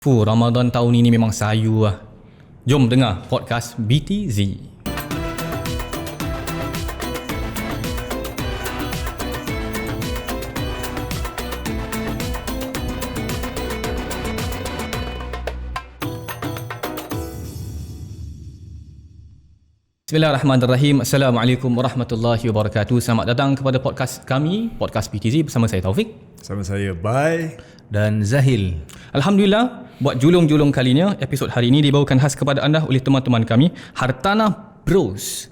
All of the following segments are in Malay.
Ramadan tahun ini memang sayu lah. Jom dengar podcast BTZ. Bismillahirrahmanirrahim. Assalamualaikum warahmatullahi wabarakatuh. Selamat datang kepada podcast kami, podcast BTZ bersama saya Taufik. Sama saya Bai dan Zahil. Alhamdulillah, buat julung-julung kalinya, episod hari ini dibawakan khas kepada anda oleh teman-teman kami, Hartanah Bros.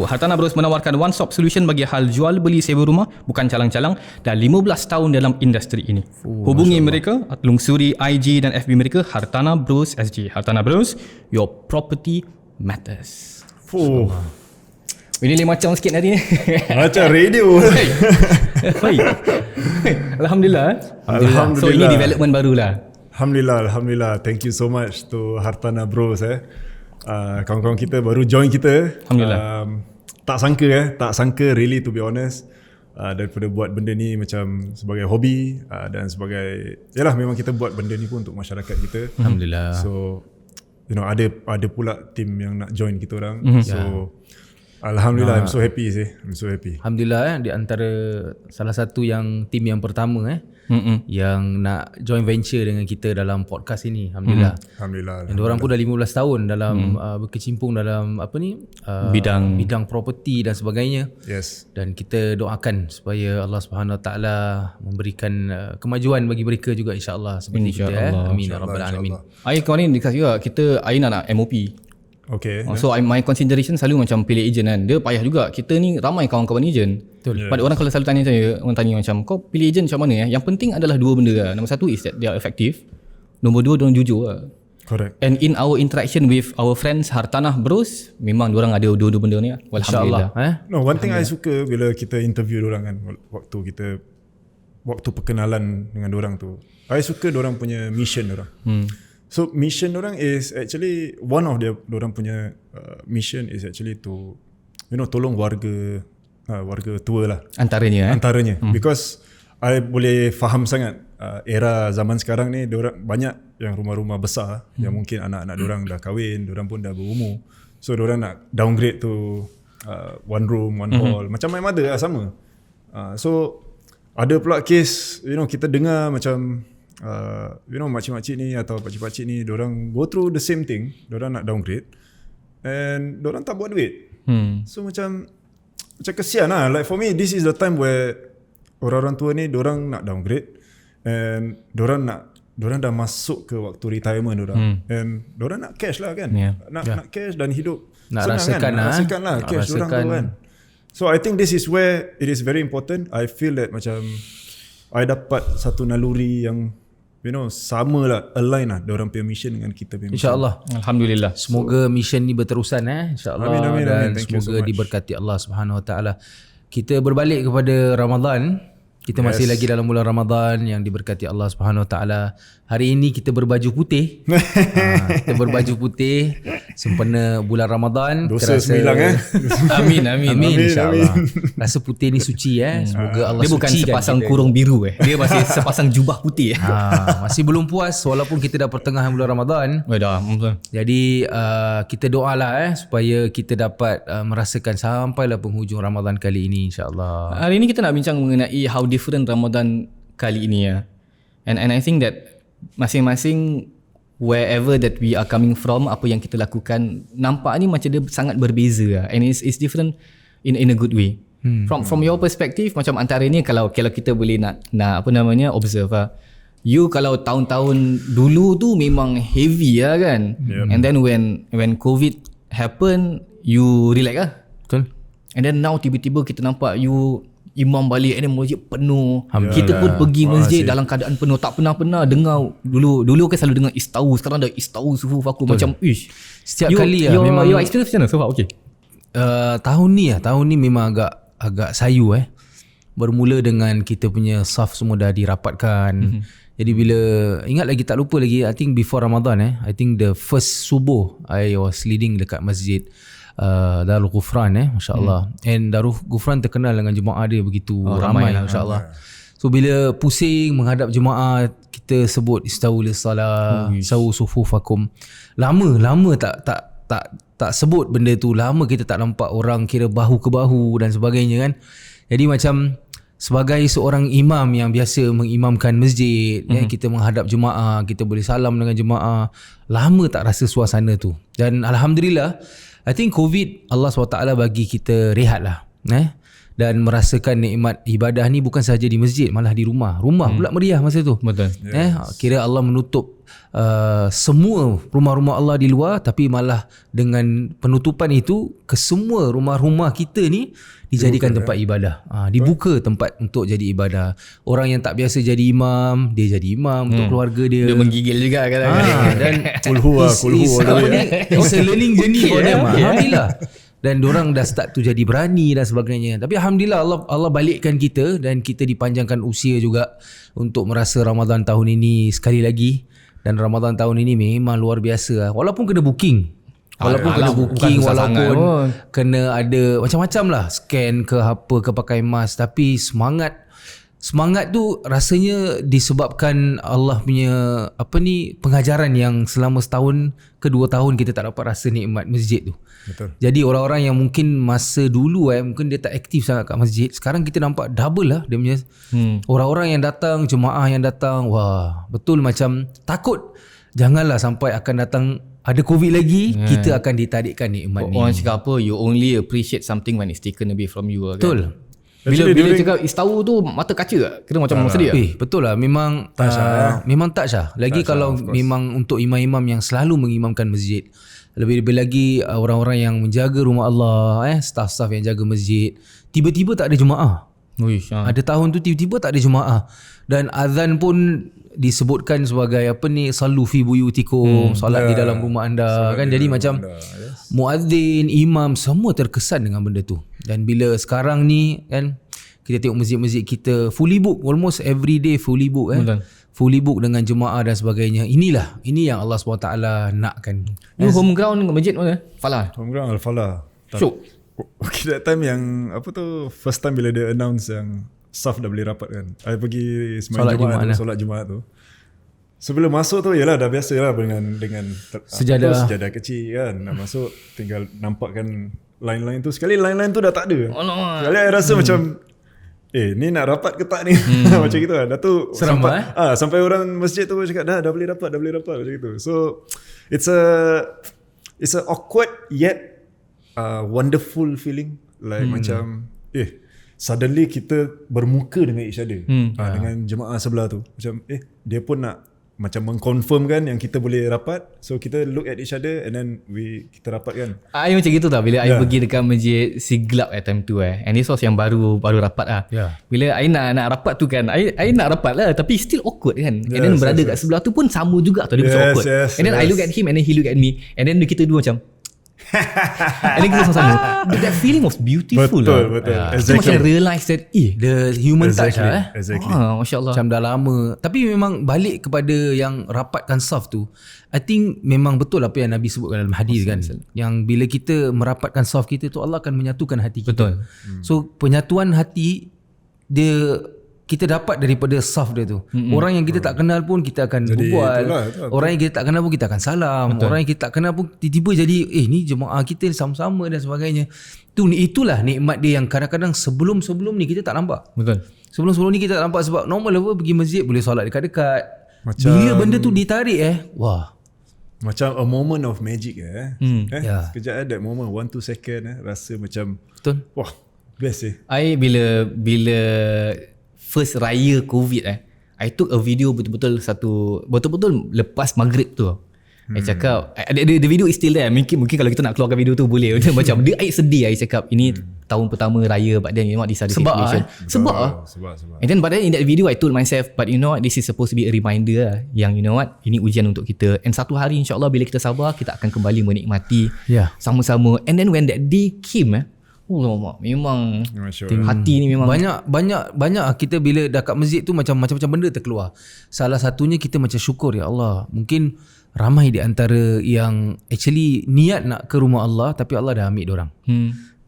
Hartanah Bros menawarkan one-stop solution bagi hal jual beli sewa rumah, bukan calang-calang, dan 15 tahun dalam industri ini. Hubungi mereka, lungsuri IG dan FB mereka, Hartanah Bros SG. Hartanah Bros, your property matters. Ini lain macam sikit hari ni. Macam radio. Alhamdulillah. So ini development barulah. Alhamdulillah. Thank you so much to Hartanah Bros. Kawan-kawan kita baru join kita. Alhamdulillah. Tak sangka really, to be honest. Daripada buat benda ni macam sebagai hobi dan sebagai, yalah, memang kita buat benda ni pun untuk masyarakat kita. Alhamdulillah. So ada pula team yang nak join kita orang. So Alhamdulillah, I'm so happy. Alhamdulillah, di antara salah satu yang tim yang pertama yang nak join venture dengan kita dalam podcast ini. Alhamdulillah. Dan diorang pun dah 15 tahun dalam berkecimpung dalam bidang property dan sebagainya. Yes. Dan kita doakan supaya Allah Subhanahu Wa Taala memberikan kemajuan bagi mereka juga, insya-Allah, seperti kita. Amin ya rabbal alamin. Ai kemarin dekat juga kita nak MOP. Okay. So my consideration selalu macam pilih agent kan. Dia payah juga. Kita ni ramai kawan-kawan agent. Betul. Pada orang kalau selalu tanya saya, orang tanya macam, kau pilih agent macam mana ya? Yang penting adalah dua benda lah. Nombor satu is that they are effective. Nombor dua, diorang jujur lah. Correct. And in our interaction with our friends Hartanah Bros, memang diorang ada dua benda ni lah. Alhamdulillah. No, one thing I suka bila kita interview diorang kan, waktu perkenalan dengan diorang tu, I suka diorang punya mission diorang. So mission orang is actually one of orang punya mission is actually to tolong warga tua lah. Antaranya. Because I boleh faham sangat era zaman sekarang ni diorang banyak yang rumah-rumah besar yang mungkin anak-anak diorang dah kahwin, diorang pun dah berumur. So diorang nak downgrade to one room, one hall. Macam my mother lah, sama. So ada pula case kita dengar macam makcik-makcik ni atau pakcik-pakcik ni, diorang go through the same thing, diorang nak downgrade and diorang tak buat duit. So macam kesian lah. Like for me, this is the time where orang-orang tua ni diorang nak downgrade and diorang dah masuk ke waktu retirement diorang, and diorang nak cash lah kan. Nak cash dan hidup nak senang rasakan kan. Nak cash diorang tu kan. So I think this is where it is very important. I feel that macam I dapat satu naluri yang sama lah, align lah diorang punya mission dengan kita punya mission. InsyaAllah. Alhamdulillah. Semoga mission ni berterusan insyaAllah. Amin. Dan Thank you semoga so much. diberkati Allah Subhanahu Wa Taala. Kita berbalik kepada Ramadan. Kita masih lagi dalam bulan Ramadan yang diberkati Allah Subhanahu Wa Taala. Hari ini kita berbaju putih. Kita berbaju putih sempena bulan Ramadan. Dosa semilang Amin insya-Allah. Rasa putih ni suci Semoga Allah dia bukan sucikan sepasang kita. kurung biru Dia masih sepasang jubah putih Masih belum puas walaupun kita dah pertengahan bulan Ramadan. Dah. Jadi kita doalah supaya kita dapat merasakan sampailah penghujung Ramadan kali ini, insya-Allah. Hari ini kita nak bincang mengenai how different Ramadan kali ini And I think that masing-masing wherever that we are coming from, apa yang kita lakukan, nampak ni macam dia sangat berbeza and it's different in a good way. From your perspective, macam antara ni kalau kita boleh nak observe you kalau tahun-tahun dulu tu memang heavy kan. And then when COVID happen, you relax Betul. And then now tiba-tiba kita nampak you imam balik and then masjid penuh. Kita pun pergi masjid dalam keadaan penuh. Tak pernah dengar dulu kan selalu dengar istawu, sekarang dah istawu sufuf aku. Macam setiap kali memang your experience macam mana so far? Okay. Tahun ni memang agak sayu Bermula dengan kita punya saf semua dah dirapatkan. Jadi bila ingat lagi, tak lupa lagi, I think before Ramadan I think the first subuh I was leading dekat masjid Darul Ghufran masya-Allah. And Darul Ghufran terkenal dengan jemaah dia begitu ramai, masya-Allah. So bila pusing menghadap jemaah, kita sebut istawu lis-salah, sawu sufufakum. Lama tak sebut benda tu. Lama kita tak nampak orang kira bahu ke bahu dan sebagainya kan. Jadi macam sebagai seorang imam yang biasa mengimamkan masjid, kita menghadap jemaah, kita boleh salam dengan jemaah, lama tak rasa suasana tu. Dan alhamdulillah, I think COVID Allah SWT bagi kita rehat lah, dan merasakan nikmat ibadah ni bukan sahaja di masjid, malah di rumah pula meriah masa tu. Betul. Kira Allah menutup semua rumah-rumah Allah di luar, tapi malah dengan penutupan itu ke semua rumah-rumah kita ni dijadikan tempat ibadah. Dibuka tempat untuk jadi ibadah. Orang yang tak biasa jadi imam, dia jadi imam untuk keluarga dia. Dia menggigil juga kadang-kadang. Dan Kulhu it's a learning journey for them. Alhamdulillah. Dan diorang dah start tu jadi berani dan sebagainya. Tapi alhamdulillah Allah balikkan kita, dan kita dipanjangkan usia juga untuk merasa Ramadan tahun ini sekali lagi. Dan Ramadan tahun ini memang luar biasa. Walaupun kena booking. Walaupun kena ada macam-macam lah, scan ke apa ke, pakai mask, tapi semangat tu rasanya disebabkan Allah punya pengajaran yang selama setahun ke 2 tahun kita tak dapat rasa nikmat masjid tu. Betul. Jadi orang-orang yang mungkin masa dulu mungkin dia tak aktif sangat kat masjid, sekarang kita nampak double lah dia punya orang-orang yang datang, jemaah yang datang. Wah, betul macam takut janganlah sampai akan datang ada COVID lagi, kita akan ditarikkan nikmat ni. Orang cakap apa, you only appreciate something when it's taken away from you. Betul. Kan? Bila cakap istawu tu mata kaca tak? Kira macam sedih tak? Betul lah, memang memang touch lah. Lagi kalau memang untuk imam-imam yang selalu mengimamkan masjid, lebih-lebih lagi orang-orang yang menjaga rumah Allah, staff-staff yang jaga masjid, tiba-tiba tak ada jemaah. Ada tahun tu tiba-tiba tak ada jemaah, dan azan pun disebutkan sebagai sallu fi buyutikum, solat di dalam rumah anda kan. Jadi macam muadzin, imam semua terkesan dengan benda tu. Dan bila sekarang ni kan, kita tengok masjid-masjid kita fully book, almost every day fully book fully book dengan jemaah dan sebagainya. Ini yang Allah SWT nakkan. You home ground masjid mana? Falah. Home ground Al-Falah. Syuk. Okay, that time yang first time bila dia announce yang staff dah boleh rapat kan, I pergi solat Jumaat tu. Sebelum masuk tu yalah dah biasa lah dengan sejadah kecil kan. Nak masuk tinggal nampakkan line-line tu. Sekali line-line tu dah tak ada. Sekali I rasa macam ni nak rapat ke tak ni? Macam gitu lah. Dah tu seram sampai orang masjid tu cakap dah boleh rapat macam gitu. So it's a awkward yet wonderful feeling, like macam suddenly kita bermuka dengan each other, dengan jemaah sebelah tu. Macam dia pun nak macam mengconfirmkan yang kita boleh rapat, so kita look at each other and then kita rapat kan. I macam gitu tau, bila I pergi dekat masjid Siglap time tu and this was yang baru rapat lah. Bila I nak rapat tu kan, I nak rapat lah, tapi still awkward kan. And then berada kat sebelah tu pun sama juga tau, dia macam awkward. And then I look at him and then he look at me, and then kita dua macam and then kita sama-sama. That feeling was beautiful. Betul. Exactly. Macam realise that the human touch Exactly. Masya Allah. Macam dah lama. Tapi memang balik kepada yang rapatkan saf tu, I think memang betul apa yang Nabi sebutkan dalam hadis kan, yang bila kita merapatkan saf kita tu, Allah akan menyatukan hati kita. Betul. So penyatuan hati dia kita dapat daripada saf dia tu. Orang yang kita tak kenal pun kita akan berbual. Orang yang kita tak kenal pun kita akan salam. Orang yang kita tak kenal pun tiba-tiba jadi ni jemaah kita sama-sama dan sebagainya. Itulah nikmat dia yang kadang-kadang sebelum ni kita tak nampak. Betul. Sebelum ni kita tak nampak, sebab normal pergi masjid boleh solat dekat-dekat. Bila benda tu ditarik wah. Macam a moment of magic sekejap that moment 1-2 second rasa macam betul. Wah, best I bila first raya COVID I took a video betul-betul lepas maghrib tu. I cakap the video is still there. Mungkin kalau kita nak keluarkan video tu boleh. Macam dia sedih. I cakap ini tahun pertama raya, but then you know what, this other situation. Sebab. And then but then in that video I told myself, but you know what, this is supposed to be a reminder yang you know what, ini ujian untuk kita. And satu hari insyaAllah bila kita sabar, kita akan kembali menikmati sama-sama. And then when that day came memang hati ni memang banyak kita bila dah kat masjid tu macam-macam benda terkeluar. Salah satunya kita macam syukur, ya Allah, mungkin ramai di antara yang actually niat nak ke rumah Allah tapi Allah dah ambil diorang.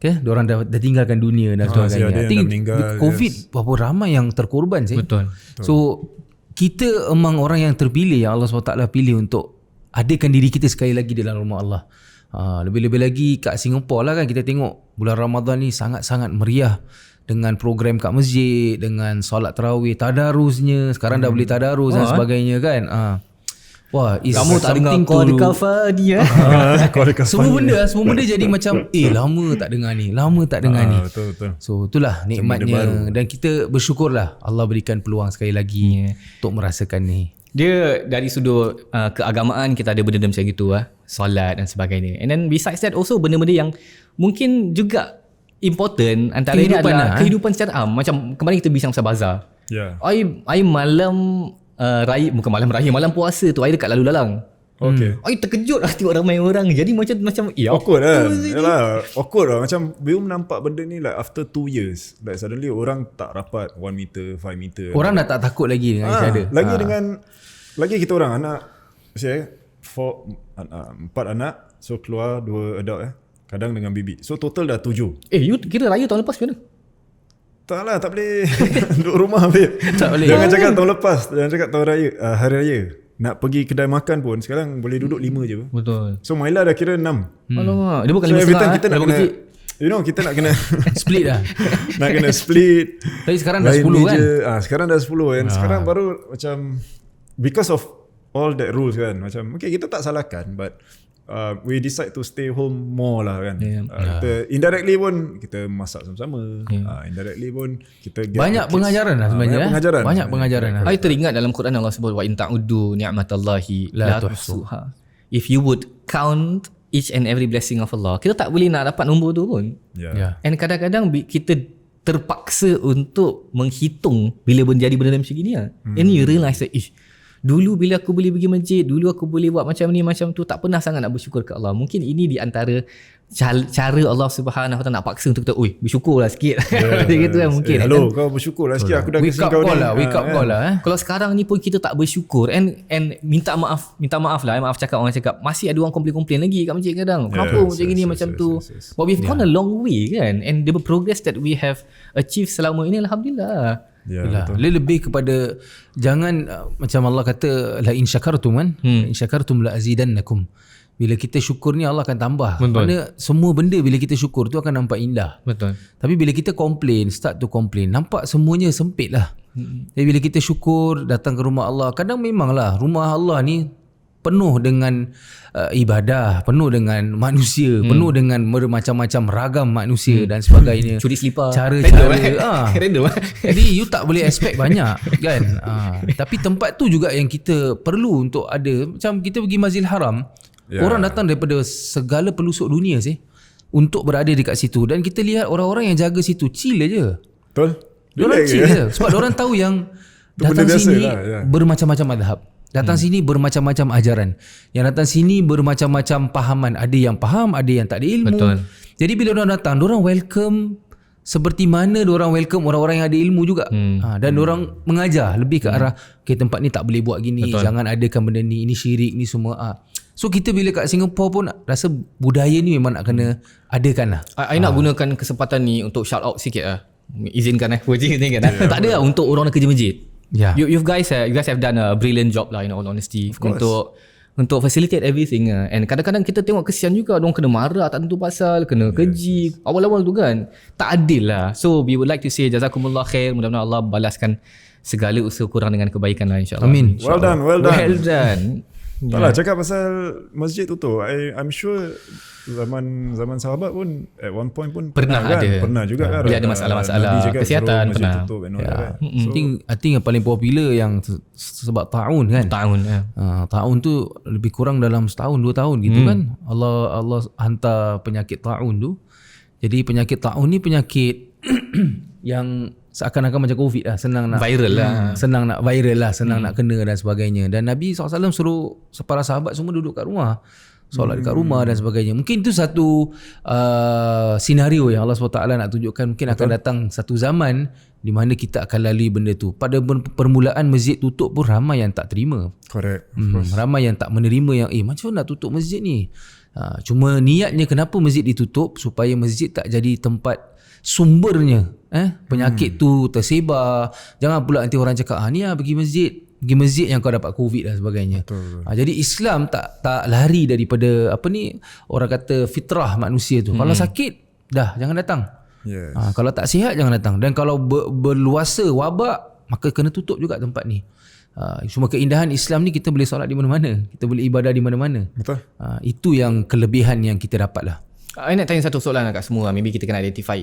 Okay, diorang dah tinggalkan dunia dan sebagainya. ada yang I think dah meninggal, COVID berapa ramai yang terkorban sih. Betul. So kita emang orang yang terpilih yang Allah SWT pilih untuk adakan diri kita sekali lagi dalam rumah Allah. Lebih-lebih lagi kat Singapura lah kan, kita tengok bulan Ramadan ni sangat-sangat meriah dengan program kat masjid, dengan solat tarawih, tadarusnya. Sekarang dah boleh tadarus dan sebagainya kan. Wah, is Kamu tak dengar something call to- kafadi semua benda jadi macam lama tak dengar ni, lama tak dengar ni. Betul. So itulah nikmatnya, dan kita bersyukurlah Allah berikan peluang sekali lagi untuk merasakan ni. Dia dari sudut keagamaan kita ada benda-benda macam gitu solat dan sebagainya. And then besides that also benda-benda yang mungkin juga important antara ini Kehidupan adalah kehidupan secara am. Macam kemarin kita bincang pasal bazar. Ya. I malam raya, bukan malam raya, malam puasa tu I dekat lalu lalang. Okay. I terkejut lah tengok ramai orang. Jadi macam Awkward kan. Yalah, awkward lah. Macam belum nampak benda ni like after 2 years. Like suddenly orang tak rapat 1 meter, 5 meter. Orang dah tak takut lagi dengan each other. Lagi kita orang anak, saya 4 anak, so keluar 2 adult kadang dengan bibi. So total dah 7. you kira raya tahun lepas macam mana? Tak lah, tak boleh duduk rumah babe. Tak boleh. Jangan cakap tahun lepas, jangan cakap tahun raya, hari raya. Nak pergi kedai makan pun sekarang boleh duduk 5 je. Betul. So Maila dah kira 6. Alamak, dia bukan So 5 every time setengah kita nak kena, kecil. kita nak kena Split dah. nak kena split. Tapi sekarang dah lain 10 kan. meja. Sekarang dah 10 kan. Sekarang baru macam because of all that rules kan. Macam okay, kita tak salahkan, but we decide to stay home more lah kan. Kita indirectly pun kita masak sama-sama. Indirectly pun kita get Banyak pengajaran lah sebenarnya. banyak pengajaran. Banyak pengajaran lah. I teringat dalam Quran Allah sebut wa in ta'uddu ni'matallahi la tuhsuha. If you would count each and every blessing of Allah, kita tak boleh nak dapat nombor tu pun. Yeah. And kadang-kadang kita terpaksa untuk menghitung bila menjadi benda macam gini lah. And you realise that dulu bila aku boleh pergi masjid, dulu aku boleh buat macam ni macam tu, tak pernah sangat nak bersyukur ke Allah. Mungkin ini di antara cara Allah Subhanahu Wa Taala nak paksa untuk kita bersyukurlah sikit. Gitu kan mungkin. Hello, kau bersyukurlah sikit, aku dah Wake kasi up kau call ni. lah, wake up call lah. Kalau sekarang ni pun kita tak bersyukur and minta maaf lah, maaf cakap, orang cakap masih ada orang komplain lagi kat masjid kadang. Kenapa macam gini macam tu. But we've gone a long way kan, and the progress that we have achieved selama ini alhamdulillah. Ya, betul. Dia lebih kepada jangan macam Allah kata la in syakartum kan, in syakartum la azidannakum. Bila kita syukur ni Allah akan tambah. Kerana semua benda bila kita syukur tu akan nampak indah. Betul. Tapi bila kita start to complain, nampak semuanya sempit lah. Jadi bila kita syukur, datang ke rumah Allah, kadang memanglah rumah Allah ni penuh dengan ibadah, penuh dengan manusia, penuh dengan bermacam-macam ragam manusia dan sebagainya. Curi selipar. Cara-cara Random. jadi you tak boleh expect banyak kan. Tapi tempat tu juga yang kita perlu untuk ada. Macam kita pergi Masjidil Haram, orang datang daripada segala pelosok dunia untuk berada dekat situ, dan kita lihat orang-orang yang jaga situ chill aja. Betul. Diorang chill je sebab diorang tahu yang datang benda biasa sini lah, bermacam-macam mazhab. Datang sini bermacam-macam ajaran. Yang datang sini bermacam-macam pahaman. Ada yang faham, ada yang tak ada ilmu. Betul. Jadi bila diorang datang, diorang welcome seperti mana diorang welcome orang-orang yang ada ilmu juga. Dan diorang mengajar lebih ke arah okay, tempat ni tak boleh buat gini. Betul. Jangan adakan benda ni, ini syirik ni semua. So kita bila kat Singapura pun rasa budaya ni memang nak kena adakan lah. I nak gunakan kesempatan ni untuk shout out sikit lah. Izinkan puji ni kan. Tak ada lah untuk orang nak kerja masjid. Yeah. You guys have done a brilliant job lah in all honesty untuk facilitate everything and kadang-kadang kita tengok kesian juga orang kena marah tak tentu pasal, kena keji awal-awal tu kan, tak adil lah. So we would like to say jazakumullah khair, mudah-mudahan Allah balaskan segala usaha korang dengan kebaikan lah insyaAllah. Amin. Well done. Tak lah, cakap pasal masjid tu I'm sure zaman sahabat pun at one point pun pernah kan? ada. Pernah juga kan. Bila ada masalah-masalah Nabi cakap kesihatan, suruh masjid pernah. tutup and all that kan. I think yang paling popular yang sebab ta'un kan. Tahun Ta'un tu lebih kurang dalam setahun 2 tahun gitu kan. Allah hantar penyakit ta'un tu. Jadi penyakit ta'un ni penyakit yang seakan-akan macam COVID lah, senang nak viral lah. senang nak viral lah, senang nak kena dan sebagainya. Dan Nabi SAW suruh para sahabat semua duduk kat rumah. solat dekat rumah dan sebagainya. Mungkin itu satu senario yang Allah SWT nak tunjukkan. Mungkin akan datang satu zaman di mana kita akan lalui benda tu. Pada permulaan masjid tutup pun ramai yang tak terima. Correct. Ramai yang tak menerima yang macam mana nak tutup masjid ni. Cuma niatnya kenapa masjid ditutup, supaya masjid tak jadi tempat sumbernya penyakit tu tersebar. Jangan pula nanti orang cakap ni pergi masjid yang kau dapat COVID dan sebagainya. Jadi Islam tak lari daripada orang kata fitrah manusia tu. Kalau sakit dah jangan datang. Yes. Kalau tak sihat jangan datang. Dan kalau berluasa wabak, maka kena tutup juga tempat ni. Cuma keindahan Islam ni, kita boleh solat di mana-mana, kita boleh ibadah di mana-mana. Betul. Itu yang kelebihan yang kita dapat lah. I nak tanya satu soalan kat semua. Maybe kita kena identify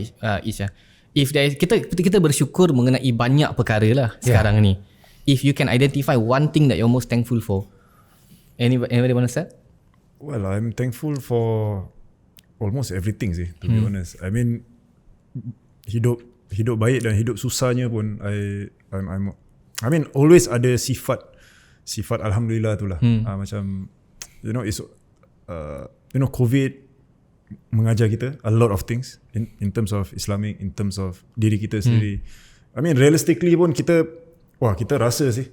Ish. If there is, kita bersyukur mengenai banyak perkara lah sekarang ni. If you can identify one thing that you're most thankful for, anybody want to start? Well, I'm thankful for almost everything sih, to be honest. I mean, hidup baik dan hidup susahnya pun I mean always ada sifat alhamdulillah tu lah. Macam it's COVID mengajar kita a lot of things in terms of Islamic, in terms of diri kita sendiri. I mean realistically pun kita rasa sih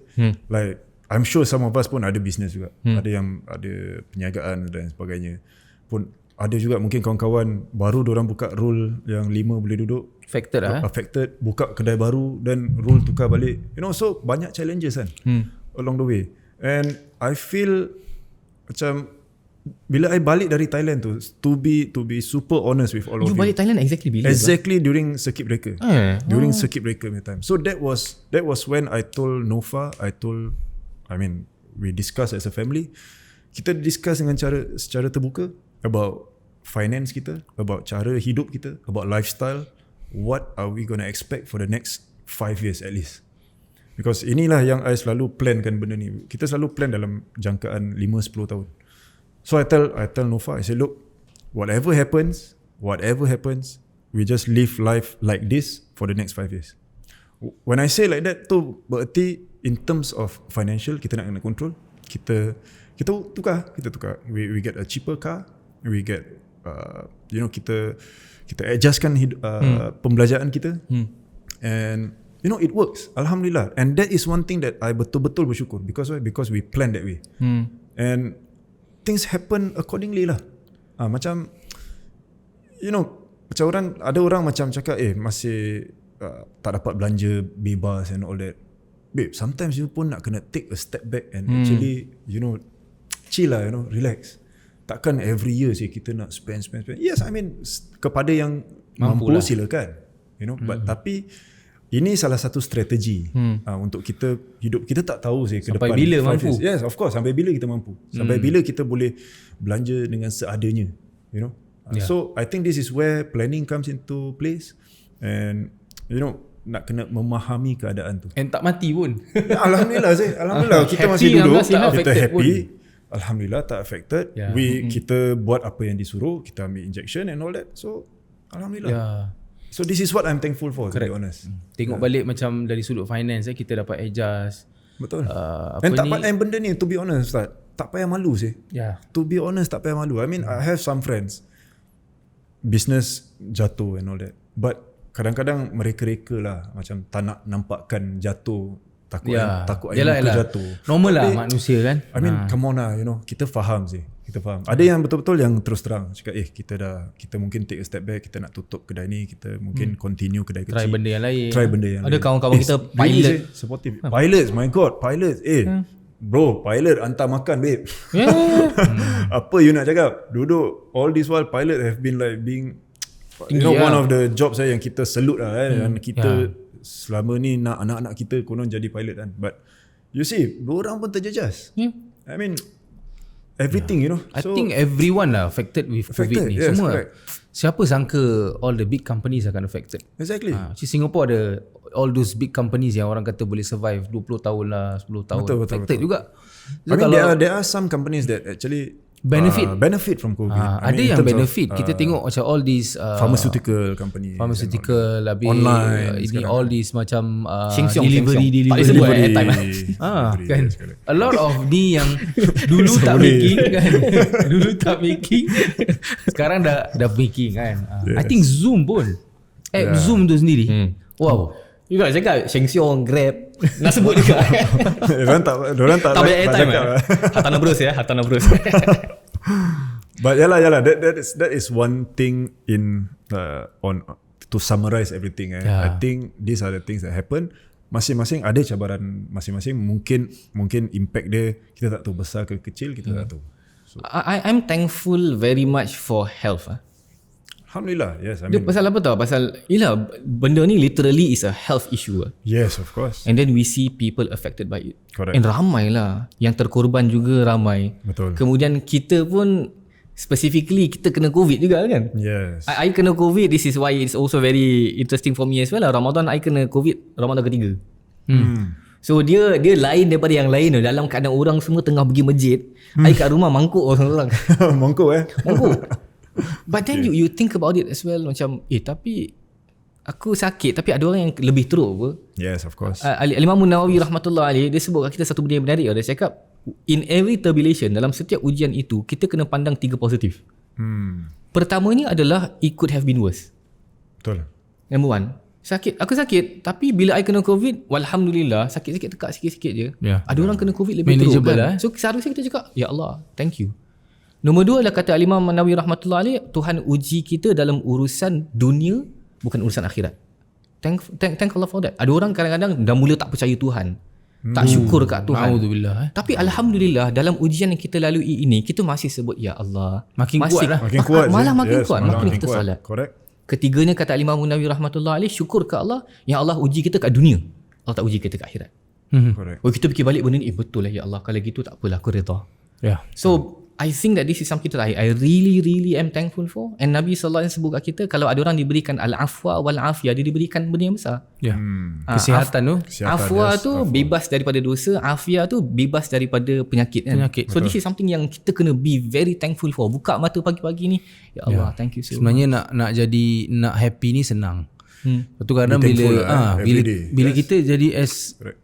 like I'm sure some of us pun ada business juga. Ada yang ada perniagaan dan sebagainya. Pun ada juga mungkin kawan-kawan baru diorang buka rule yang 5 boleh duduk. Affected, buka kedai baru dan rule tukar balik. So banyak challenges kan along the way. And I feel macam bila I balik dari Thailand tu, to be super honest with all of you. You balik Thailand exactly bila? Exactly during circuit breaker. During circuit breaker time. So that was when I told Nofa, we discuss as a family. Kita discuss dengan secara terbuka about finance kita, about cara hidup kita, about lifestyle. What are we going to expect for the next 5 years at least? Because inilah yang I selalu plankan benda ni. Kita selalu plan dalam jangkaan 5-10 tahun. So I tell Nofa, I say, look, whatever happens, we just live life like this for the next 5 years. When I say like that tu berarti in terms of financial, kita nak kena control. Kita tukar. We get a cheaper car. We get kita adjustkan pembelajaran kita. And it works, alhamdulillah. And that is one thing that I betul-betul bersyukur. Because why? Because we plan that way. And things happen accordingly lah. Macam macam ada orang macam cakap masih tak dapat belanja bebas and all that. Babe, sometimes you pun nak kena take a step back and actually chill lah, relax. Takkan every year kita nak spend. Yes, I mean kepada yang mampu silakan. But tapi ini salah satu strategi untuk kita hidup. Kita tak tahu ke sampai depan bila mampu. Yes, of course, sampai bila kita mampu. Sampai bila kita boleh belanja dengan seadanya, So I think this is where planning comes into place. And nak kena memahami keadaan tu. And tak mati pun. Alhamdulillah kita masih duduk, kita happy. Alhamdulillah tak affected. Kita buat apa yang disuruh, kita ambil injection and all that. So alhamdulillah. So this is what I'm thankful for. To be honest. Tengok balik macam dari sudut finance kita dapat adjust. Betul. And benda ni, to be honest Ustaz, tak payah malu sih. To be honest, tak payah malu. I mean I have some friends business jatuh and all that, but kadang-kadang mereka reka lah macam tak nak nampakkan jatuh, takut ayam muka jatuh. Normal lah manusia kan. I mean come on lah, kita faham sih. Kita faham. Ada yang betul-betul yang terus terang cakap kita mungkin take a step back, kita nak tutup kedai ni, kita mungkin continue kedai kecil. Try benda yang lain. Ada kawan-kawan kita pilot. Supportive. Pilots, my god, pilots. Bro, pilot hantar makan babe. Apa you nak cakap? Duduk all this while pilot have been like being one of the jobs yang kita salute lah dan kita selama ni nak anak-anak kita konon jadi pilot kan. But you see, orang pun terjejas. I mean everything, I think everyone lah affected with COVID ni. Yes, semua. correct. Siapa sangka all the big companies akan affected? Exactly. Singapore ada all those big companies yang orang kata boleh survive 20 tahun lah, 10 tahun. Betul. Affected juga. I mean there are some companies that actually benefit from COVID. Ada in yang terms of, benefit. Kita tengok macam all these pharmaceutical company, habis online ini sekarang. all these macam Sheng-siong, delivery Sheng-siong. Tak boleh sebut Delivery. airtime. kan a lot of ni yang dulu tak boleh. making kan. Dulu tak making, sekarang dah making kan. I think Zoom pun Zoom tu sendiri. Wow. You got cakap Sheng-siong, Grab. Nak sebut juga. Diorang tak Tak banyak airtime cakap. Hartanah Bros ya, Hartanah Bros. But yalah, that is one thing in on to summarize everything. I think these are the things that happen. Masing-masing ada cabaran masing-masing. Mungkin impact dia kita tak tahu besar ke kecil, kita tak tahu. So, I'm thankful very much for health. Alhamdulillah, yes. I Dia mean, pasal apa tau? Pasal benda ni literally is a health issue. yes, of course. And then we see people affected by it. Correct. And ramai lah. Yang terkorban juga ramai. Betul. Kemudian kita pun specifically kita kena COVID juga kan. Yes. I kena COVID. This is why it's also very interesting for me as well lah. Ramadan I kena COVID Ramadan ketiga. So dia lain daripada yang lain. Dalam keadaan orang semua tengah pergi masjid, I kat rumah mangkuk orang-orang. Mangkuk Mangkuk. But then you think about it as well, macam tapi aku sakit tapi ada orang yang lebih teruk apa. Yes, of course. Imam Nawawi rahmatullah alaih, dia sebut kat kita satu benda yang menarik. Dia cakap in every tribulation, dalam setiap ujian itu kita kena pandang 3 positif. Pertamanya adalah it could have been worse. Betul. Number one, aku sakit tapi bila I kena COVID, walhamdulillah, sakit-sakit tekak sikit-sikit je. Ada orang kena COVID lebih teruk Manageable kan. So seharusnya kita cakap, ya Allah, thank you. Nombor 2 adalah kata Imam Nawawi rahmatullah alaih, Tuhan uji kita dalam urusan dunia, bukan urusan akhirat. Thank Allah for that. Ada orang kadang-kadang dah mula tak percaya Tuhan, tak syukur kat Tuhan. Alhamdulillah. Tapi alhamdulillah dalam ujian yang kita lalui ini, kita masih sebut ya Allah. Makin kuat lah. Makin kuat. Malah je. makin Yes, kuat, malah makin kita kuat. solat. Correct. Ketiganya kata Imam Nawawi rahmatullah alaih, syukur ke Allah yang Allah uji kita kat dunia, Allah tak uji kita kat akhirat. Correct. Kita fikir balik benda ni, betul lah ya Allah, kalau gitu tak apalah, aku reda. So I think that this is something that I really am thankful for. And Nabi SAW sebut kat kita, kalau ada orang diberikan al-afwa wal-afiyah, dia diberikan benda yang besar. Kesihatan tu. Afwa tu bebas daripada dosa, afiyah tu bebas daripada penyakit kan. So this is something yang kita kena be very thankful for. Buka mata pagi-pagi ni, ya Allah, thank you so much. Sebenarnya nak happy ni senang. Lepas tu kadang Be thankful lah, every day. bila kita jadi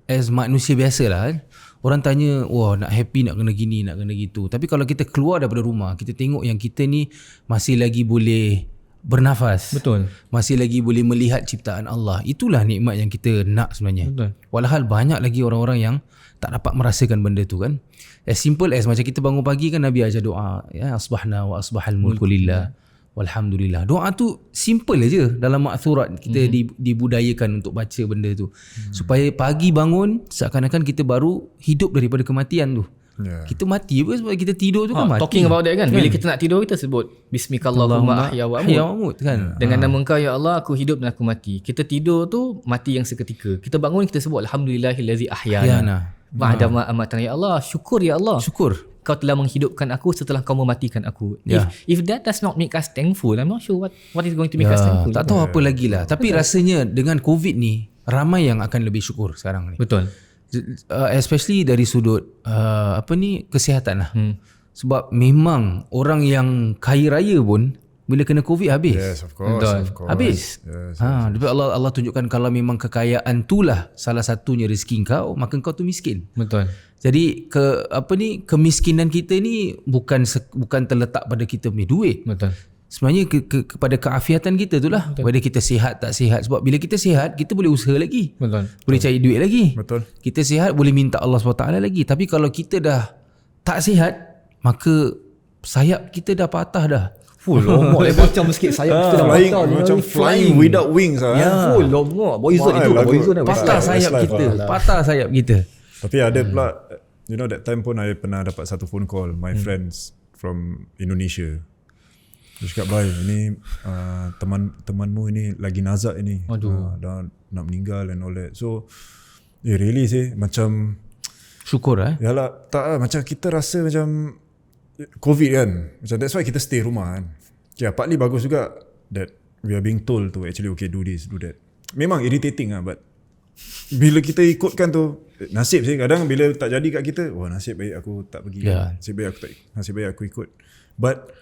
as manusia biasa lah kan, orang tanya, wah nak happy nak kena gini, nak kena gitu. Tapi kalau kita keluar daripada rumah, kita tengok yang kita ni masih lagi boleh bernafas. Betul. Masih lagi boleh melihat ciptaan Allah. Itulah nikmat yang kita nak sebenarnya. Betul. Walhal banyak lagi orang-orang yang tak dapat merasakan benda tu kan. As simple as macam kita bangun pagi kan, Nabi ajar doa, ya asbahna wa asbahal mulku lillah walhamdulillah. Doa tu simple aja dalam maksurat kita dibudayakan untuk baca benda tu. Supaya pagi bangun seakan-akan kita baru hidup daripada kematian tu. Kita mati apa sebab kita tidur tu kan mati. Talking about that kan, bila kita nak tidur kita sebut bismikallahumma ahya wa amut. Kan. Dengan nama Engkau ya Allah aku hidup dan aku mati. Kita tidur tu mati yang seketika. Kita bangun kita sebut alhamdulillahillazi ahyana. Ba'da ma amatana, ya Allah, syukur ya Allah. Syukur Kau telah menghidupkan aku setelah Kau mematikan aku. If that does not make us thankful, I'm not sure what is going to make us thankful. tak tahu apa lagi lah. Tapi rasanya dengan COVID ni ramai yang akan lebih syukur sekarang ni. Betul. Especially dari sudut kesihatan lah. Sebab memang orang yang kaya raya pun bila kena COVID habis. Yes, of course. Of course. Habis. Yes, Tapi Allah tunjukkan kalau memang kekayaan itulah salah satunya rezeki kau, maka kau tu miskin. Betul. Jadi kemiskinan kita ni bukan terletak pada kita punya duit. Betul. Sebenarnya kepada keafiatan kita tu lah. Whether kita sihat tak sihat. Sebab bila kita sihat, kita boleh usaha lagi. Betul. Boleh cari duit lagi. Betul. Kita sihat, boleh minta Allah SWT lagi. Tapi kalau kita dah tak sihat, maka sayap kita dah patah dah. Full lomok. Macam sikit sayap kita dah Flying, patah. macam flying without wings lah. Full lomok. Boyzone itu. Boyzone Patah sayap kita. Patah sayap kita. Tapi ada pula, that time pun I pernah dapat satu phone call, my friends from Indonesia. Dia cakap, "Bhai, ini temanmu ini lagi nazak ini. Dah nak meninggal and all that." So, really sih, macam Syukur yalah, tak lah, macam kita rasa macam COVID kan. Macam that's why kita stay rumah kan. Partly bagus juga that we are being told to actually do this, do that. Memang irritating lah, but bila kita ikutkan tu, nasib sih kadang bila tak jadi kat kita, wah nasib baik aku tak pergi. Nasib baik aku ikut. But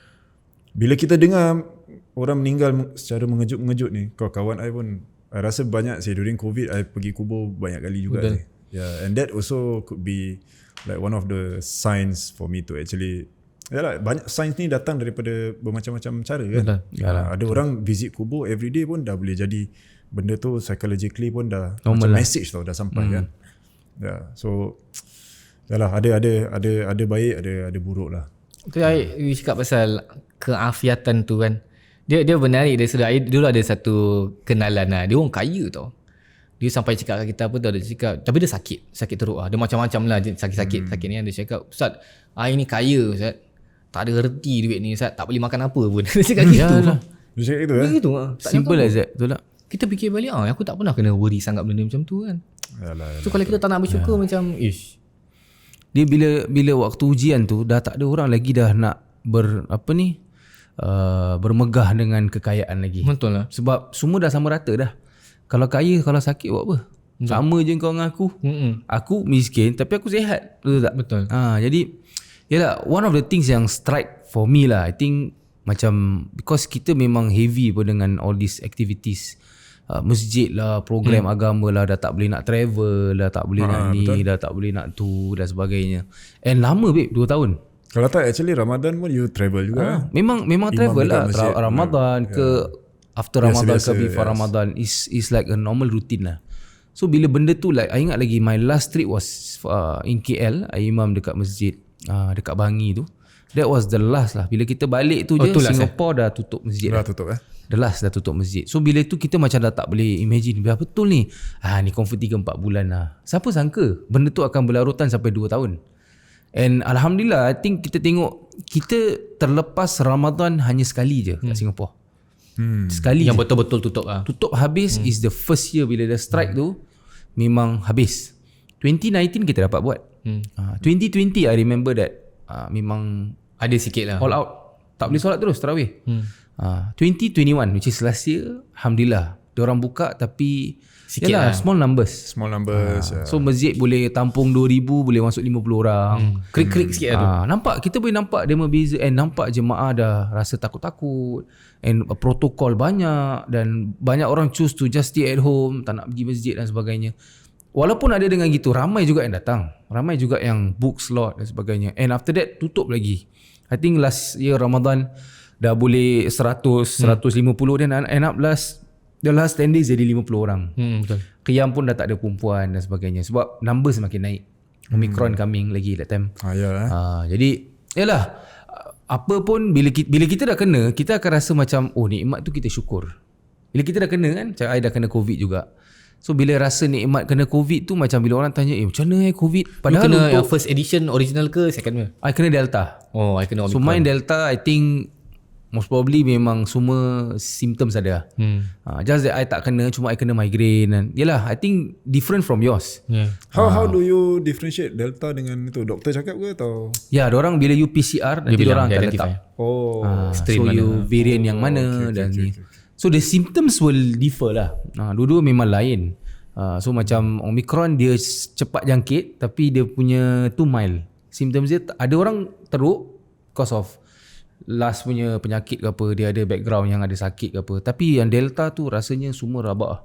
bila kita dengar orang meninggal secara mengejut-mengejut ni, kawan I pun I rasa banyak sih during COVID I pergi kubur banyak kali juga ni. Yeah, and that also could be like one of the signs for me to actually banyak signs ni datang daripada bermacam-macam cara kan. Ada orang visit kubur every day pun dah boleh jadi benda tu psychologically pun dah macam message tau dah sampai kan. So ada baik ada buruk lah. Tu you cakap pasal keafiatan tu kan. Dia menarik dari sudah. Dulu ada satu kenalan lah. Dia orang kaya tau. Dia sampai cakap kat kita apa tau. Dia cakap, tapi dia sakit teruk lah. Dia macam-macam lah sakit ni. Dia cakap, Ustaz, I ni kaya Ustaz. Tak ada reti duit ni Ustaz. Tak boleh makan apa pun. Dia cakap gitu. Dia cakap gitu gitu lah. Simple as that. Betul tak? Kita fikir balik, aku tak pernah kena worry sangat benda macam tu kan. So kalau kita tak nak bersyukur macam, dia bila waktu ujian tu dah tak ada orang lagi dah nak bermegah dengan kekayaan lagi. Betul lah. Sebab semua dah sama rata dah. Kalau kaya, kalau sakit buat apa? Sama je kau dengan aku. Aku miskin tapi aku sihat. Betul tak? Betul. Jadi yalah, one of the things yang strike for me lah, I think macam because kita memang heavy pun dengan all these activities. Masjid lah, program agama lah, dah tak boleh nak travel, dah tak boleh nak ni, dah tak boleh nak tu dan sebagainya. And lama babe, 2 tahun. Kalau tak actually Ramadan pun you travel juga. Memang travel lah. Ramadan ke after Ramadan ke before Ramadan is like a normal routine lah. So bila benda tu like, I ingat lagi my last trip was in KL, I imam dekat masjid dekat Bangi tu. That was the last lah. Bila kita balik tu je Singapore dah tutup masjid. Dah tutup The last dah tutup masjid. So bila tu kita macam dah tak boleh imagine, biar betul ni. Ni confirm 3-4 bulan lah. Siapa sangka benda tu akan berlarutan sampai 2 tahun. And Alhamdulillah, I think kita tengok kita terlepas Ramadan hanya sekali je kat Singapore. Sekali yang je. betul-betul tutup lah. Tutup habis is the first year bila the strike tu memang habis. 2019 kita dapat buat. 2020 I remember that memang ada sikit lah. All out. Tak boleh solat terus tarawih. 2021 which is last year, Alhamdulillah diorang buka tapi sikit lah, small numbers. So masjid boleh tampung 2,000, boleh masuk 50 orang. Krik-krik sikit lah tu. Nampak, kita boleh nampak dia berbeza. And nampak jemaah dah rasa takut-takut. And protokol banyak. Dan banyak orang choose to just stay at home, tak nak pergi masjid dan sebagainya. Walaupun ada dengan gitu, ramai juga yang datang. Ramai juga yang book slot dan sebagainya. And after that tutup lagi. I think last year Ramadan dah boleh 100, 150 dan end up the last 10 days jadi 50 orang. Betul. Qiyam pun dah tak ada perempuan dan sebagainya. Sebab numbers makin naik. Omicron coming lagi that time. Jadi yalah, apa pun bila kita dah kena, kita akan rasa macam nikmat tu kita syukur. Bila kita dah kena kan, macam I dah kena COVID juga. So bila rasa nikmat kena COVID tu, macam bila orang tanya macam mana COVID, padahal kena untuk yang first edition original ke second ke? I kena Delta. I kena Omicron. So mine Delta, I think most probably memang semua symptoms ada. Just that I tak kena, cuma I kena migraine dan yelah, I think different from yours. How do you differentiate Delta dengan itu? Doktor cakap ke atau? Ya, diorang bila you PCR nanti diorang akan letak. Strain so mana? You variant yang mana dan ni. So the symptoms will differ lah. Dua-dua memang lain. So macam Omicron dia cepat jangkit tapi dia punya tu mild. Symptoms dia ada orang teruk because of last punya penyakit ke apa, dia ada background yang ada sakit ke apa. Tapi yang Delta tu rasanya semua rabak.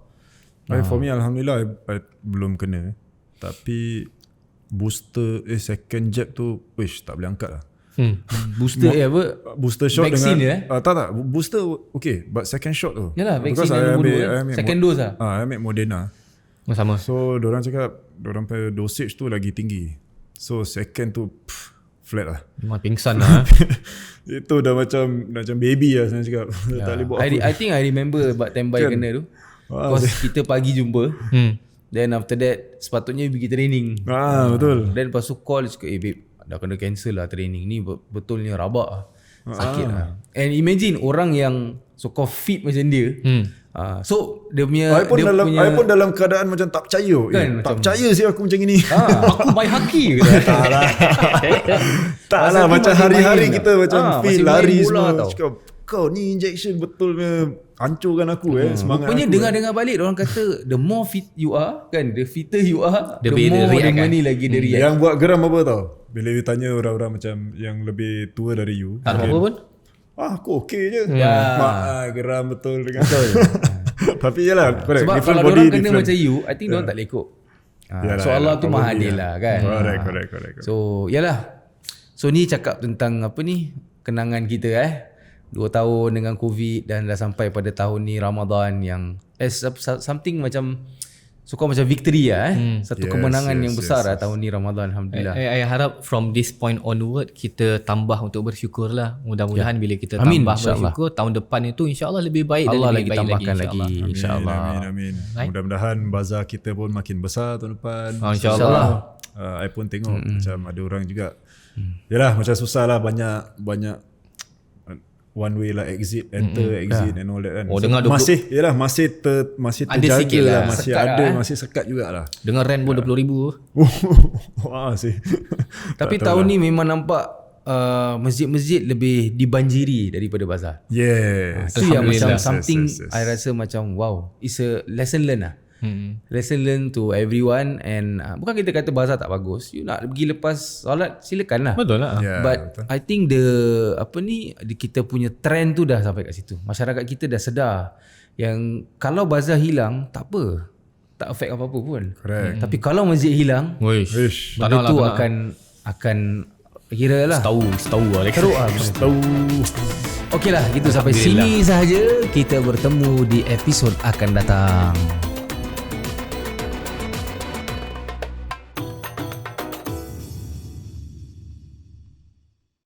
For me Alhamdulillah I belum kena. Tapi booster second jab tu tak boleh angkat lah. Booster apa? Booster shot vaksin dengan tak booster okay, but second shot tu. Yalah, vaksin yang nombor 2 second dose lah. I ambil Moderna. Sama. So diorang cakap diorang punya dosage tu lagi tinggi. So second tu flat lah. Memang pingsan lah. Itu dah macam baby lah saya cakap. Tak boleh buat apa. I think I remember about standby kena tu. Because kita pagi jumpa. Then after that sepatutnya pergi training. Betul. Then lepas tu call cakap babe, dah kena cancel lah training ni, betulnya rabak lah. Sakit lah. And imagine orang yang so called fit macam dia. So dia punya I pun dalam keadaan macam tak percaya kan, tak percaya sih aku macam ni. Aku main haki ke? Tak lah macam hari-hari kita macam feel lari semua. kau ni injection betul hancurkan aku semangat Rupanya aku. dengar-dengar balik orang kata the more fit you are kan, the fitter you are, the Dia more react dia kan? ni lagi dia react. Yang buat geram apa tau, bila you tanya orang-orang macam yang lebih tua dari you, Tak ada apa pun. aku okey je. Ya. Mak geram betul dengan tapi yalah, correct. Sebab Different kalau body, orang kena different. macam you, I think diorang tak lekuk. Yalah, So Allah yalah, tu maha probably adil lah kan. Correct. So yalah. So ni cakap tentang apa ni, kenangan kita 2 tahun dengan COVID dan dah sampai pada tahun ni Ramadan yang something macam macam victory satu kemenangan yang besar tahun ni Ramadan, alhamdulillah. I harap from this point onward kita tambah untuk bersyukur lah. Mudah-mudahan bila kita Amin, tambah insyaAllah. bersyukur, tahun depan itu insya-Allah lebih baik Allah dan lagi lebih baik tambahkan lagi lagi insya-Allah. Amin. Mudah-mudahan bazar kita pun makin besar tahun depan. InsyaAllah. I pun tengok macam ada orang juga. Yalah, macam susah lah, banyak one way lah, exit, enter, exit and all that kan. Oh, dengar 20 masih Ada terjaga sikit lah, masih sekat ada, lah, masih sekat jugalah. Dengan rent pun 20,000. Wah sih. Tapi tahun ni memang nampak masjid-masjid lebih dibanjiri daripada bazar. Yes. Itu yang macam Alhamdulillah. something Yes. I rasa macam wow, it's a lesson learn lah. Lesson learn to everyone. And bukan kita kata bazar tak bagus, you nak pergi lepas solat silakan lah. Betul lah. Yeah, But betul. I think kita punya trend tu dah sampai kat situ. Masyarakat kita dah sedar yang kalau bazar hilang tak apa, tak affect apa-apa pun. Correct. Tapi kalau masjid hilang, Wish. Tak benda nak tu lah, akan kira lah Tahu lah. teruk lah. Tahu. Okey lah, gitu sampai sini sahaja. Kita bertemu di episod akan datang.